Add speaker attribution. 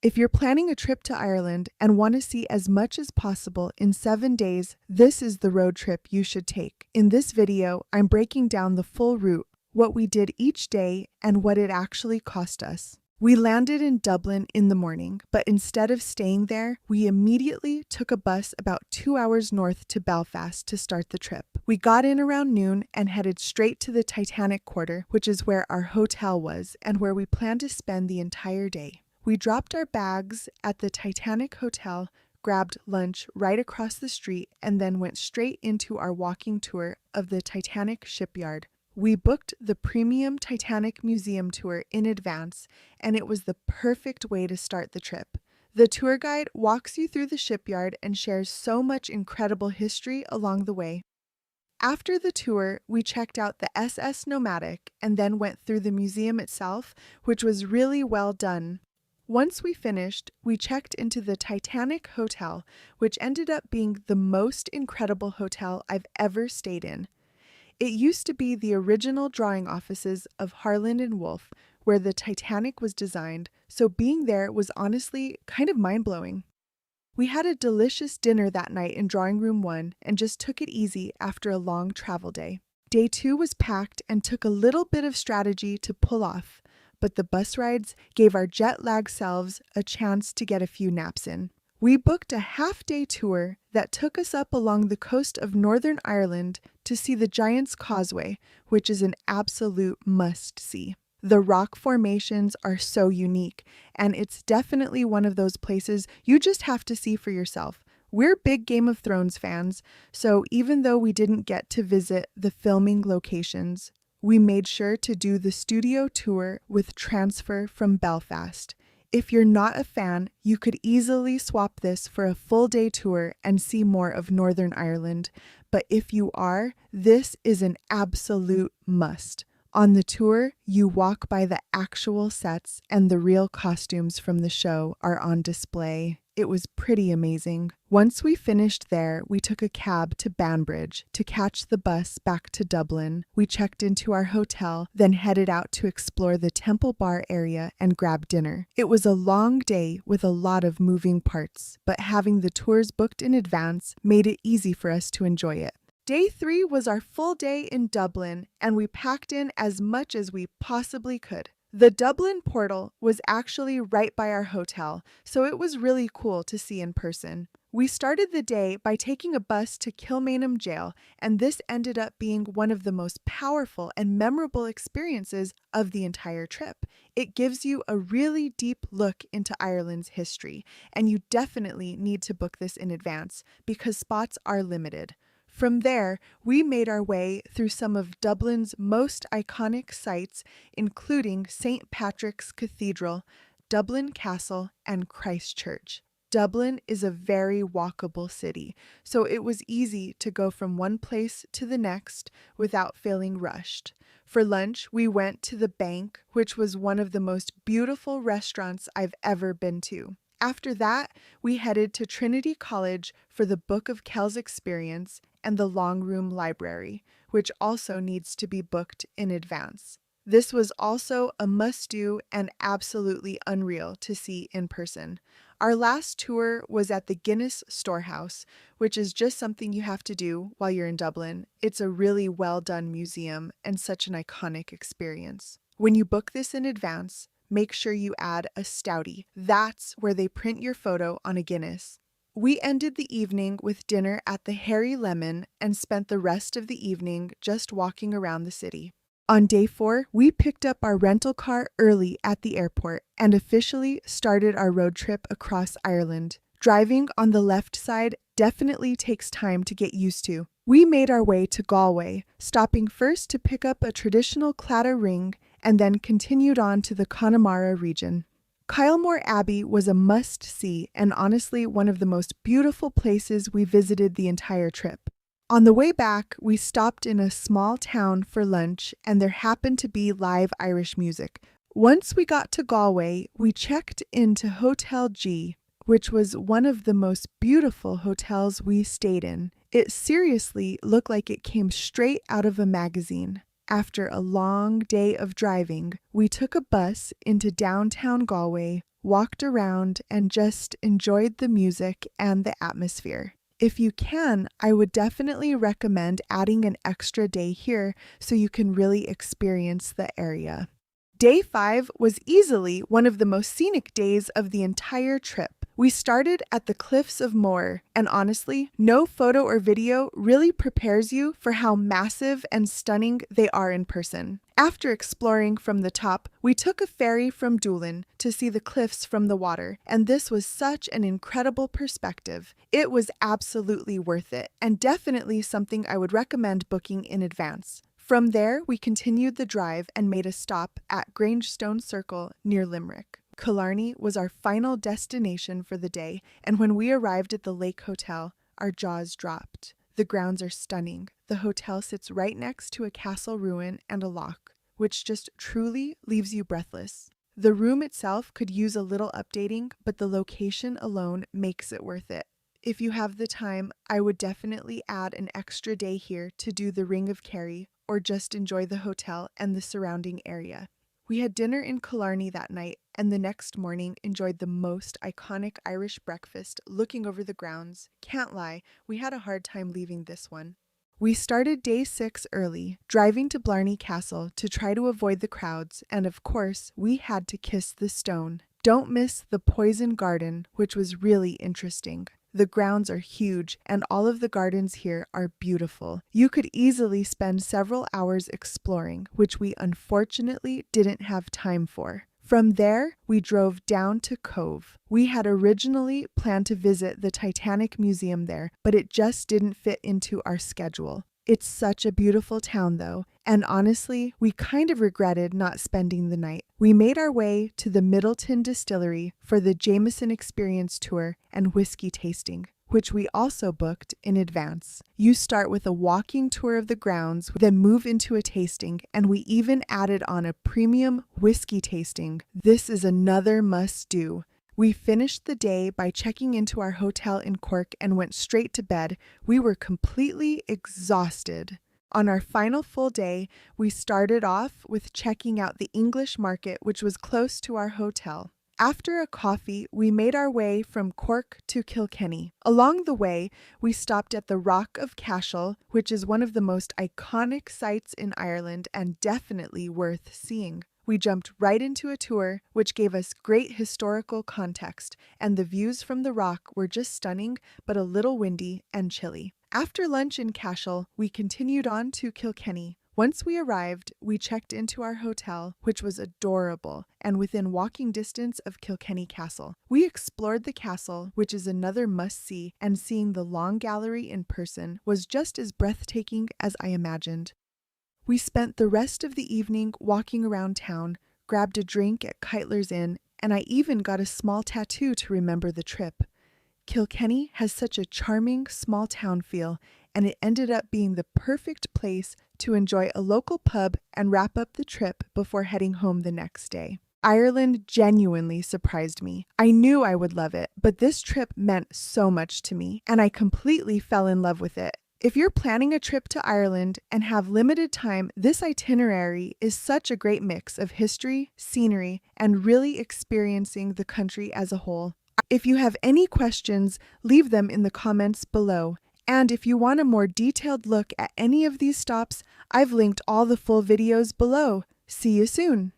Speaker 1: If you're planning a trip to Ireland and want to see as much as possible in 7 days, this is the road trip you should take. In this video, I'm breaking down the full route, what we did each day, and what it actually cost us. We landed in Dublin in the morning, but instead of staying there, we immediately took a bus about 2 hours north to Belfast to start the trip. We got in around noon and headed straight to the Titanic Quarter, which is where our hotel was and where we planned to spend the entire day. We dropped our bags at the Titanic Hotel, grabbed lunch right across the street, and then went straight into our walking tour of the Titanic shipyard. We booked the premium Titanic Museum tour in advance, and it was the perfect way to start the trip. The tour guide walks you through the shipyard and shares so much incredible history along the way. After the tour, we checked out the SS Nomadic and then went through the museum itself, which was really well done. Once we finished, we checked into the Titanic Hotel, which ended up being the most incredible hotel I've ever stayed in. It used to be the original drawing offices of Harland and Wolff, where the Titanic was designed, so being there was honestly kind of mind-blowing. We had a delicious dinner that night in Drawing Room 1 and just took it easy after a long travel day. Day 2 was packed and took a little bit of strategy to pull off, but the bus rides gave our jet-lagged selves a chance to get a few naps in. We booked a half-day tour that took us up along the coast of Northern Ireland to see the Giant's Causeway, which is an absolute must-see. The rock formations are so unique, and it's definitely one of those places you just have to see for yourself. We're big Game of Thrones fans, so even though we didn't get to visit the filming locations, we made sure to do the studio tour with transfer from Belfast. If you're not a fan, you could easily swap this for a full-day tour and see more of Northern Ireland. But if you are, this is an absolute must. On the tour, you walk by the actual sets and the real costumes from the show are on display. It was pretty amazing. Once we finished there, we took a cab to Banbridge to catch the bus back to Dublin. We checked into our hotel, then headed out to explore the Temple Bar area and grab dinner. It was a long day with a lot of moving parts, but having the tours booked in advance made it easy for us to enjoy it. Day 3 was our full day in Dublin, and we packed in as much as we possibly could. The Dublin portal was actually right by our hotel, so it was really cool to see in person. We started the day by taking a bus to Kilkenny jail, and this ended up being one of the most powerful and memorable experiences of the entire trip. It gives you a really deep look into Ireland's history, and you definitely need to book this in advance because spots are limited. From there, we made our way through some of Dublin's most iconic sites, including St. Patrick's Cathedral, Dublin Castle, and Christ Church. Dublin is a very walkable city, so it was easy to go from one place to the next without feeling rushed. For lunch, we went to the Bank, which was one of the most beautiful restaurants I've ever been to. After that, we headed to Trinity College for the Book of Kells experience and the Long Room Library, which also needs to be booked in advance. This was also a must-do and absolutely unreal to see in person. Our last tour was at the Guinness Storehouse, which is just something you have to do while you're in Dublin. It's a really well-done museum and such an iconic experience. When you book this in advance, make sure you add a stoutie. That's where they print your photo on a Guinness. We ended the evening with dinner at the Harry Lemon and spent the rest of the evening just walking around the city. On day 4, we picked up our rental car early at the airport and officially started our road trip across Ireland. Driving on the left side definitely takes time to get used to. We made our way to Galway, stopping first to pick up a traditional claddagh ring and then continued on to the Connemara region. Kylemore Abbey was a must-see and honestly one of the most beautiful places we visited the entire trip. On the way back, we stopped in a small town for lunch and there happened to be live Irish music. Once we got to Galway, we checked into Hotel G, which was one of the most beautiful hotels we stayed in. It seriously looked like it came straight out of a magazine. After a long day of driving, we took a bus into downtown Galway, walked around, and just enjoyed the music and the atmosphere. If you can, I would definitely recommend adding an extra day here so you can really experience the area. Day 5 was easily one of the most scenic days of the entire trip. We started at the cliffs of Moher, and honestly, no photo or video really prepares you for how massive and stunning they are in person. After exploring from the top, we took a ferry from Dublin to see the cliffs from the water, and this was such an incredible perspective. It was absolutely worth it, and definitely something I would recommend booking in advance. From there, we continued the drive and made a stop at Grangestone Circle near Limerick. Killarney was our final destination for the day, and when we arrived at the Lake Hotel, our jaws dropped. The grounds are stunning. The hotel sits right next to a castle ruin and a loch, which just truly leaves you breathless. The room itself could use a little updating, but the location alone makes it worth it. If you have the time, I would definitely add an extra day here to do the Ring of Kerry or just enjoy the hotel and the surrounding area. We had dinner in Killarney that night, and the next morning enjoyed the most iconic Irish breakfast looking over the grounds. Can't lie, we had a hard time leaving this one. We started day 6 early, driving to Blarney Castle to try to avoid the crowds, and of course, we had to kiss the stone. Don't miss the Poison Garden, which was really interesting. The grounds are huge, and all of the gardens here are beautiful. You could easily spend several hours exploring, which we unfortunately didn't have time for. From there, we drove down to Cove. We had originally planned to visit the Titanic museum there, but it just didn't fit into our schedule. It's such a beautiful town though, and honestly, we kind of regretted not spending the night. We made our way to the Midleton Distillery for the Jameson Experience Tour and whiskey tasting, which we also booked in advance. You start with a walking tour of the grounds, then move into a tasting, and we even added on a premium whiskey tasting. This is another must-do. We finished the day by checking into our hotel in Cork and went straight to bed. We were completely exhausted. On our final full day, we started off with checking out the English market, which was close to our hotel. After a coffee, we made our way from Cork to Kilkenny. Along the way, we stopped at the Rock of Cashel, which is one of the most iconic sites in Ireland and definitely worth seeing. We jumped right into a tour, which gave us great historical context, and the views from the rock were just stunning, but a little windy and chilly. After lunch in Cashel, we continued on to Kilkenny. Once we arrived, we checked into our hotel, which was adorable, and within walking distance of Kilkenny Castle. We explored the castle, which is another must-see, and seeing the Long Gallery in person was just as breathtaking as I imagined. We spent the rest of the evening walking around town, grabbed a drink at Kylemore's Inn, and I even got a small tattoo to remember the trip. Kilkenny has such a charming small town feel, and it ended up being the perfect place to enjoy a local pub and wrap up the trip before heading home the next day. Ireland genuinely surprised me. I knew I would love it, but this trip meant so much to me, and I completely fell in love with it. If you're planning a trip to Ireland and have limited time, this itinerary is such a great mix of history, scenery, and really experiencing the country as a whole. If you have any questions, leave them in the comments below. And if you want a more detailed look at any of these stops, I've linked all the full videos below. See you soon!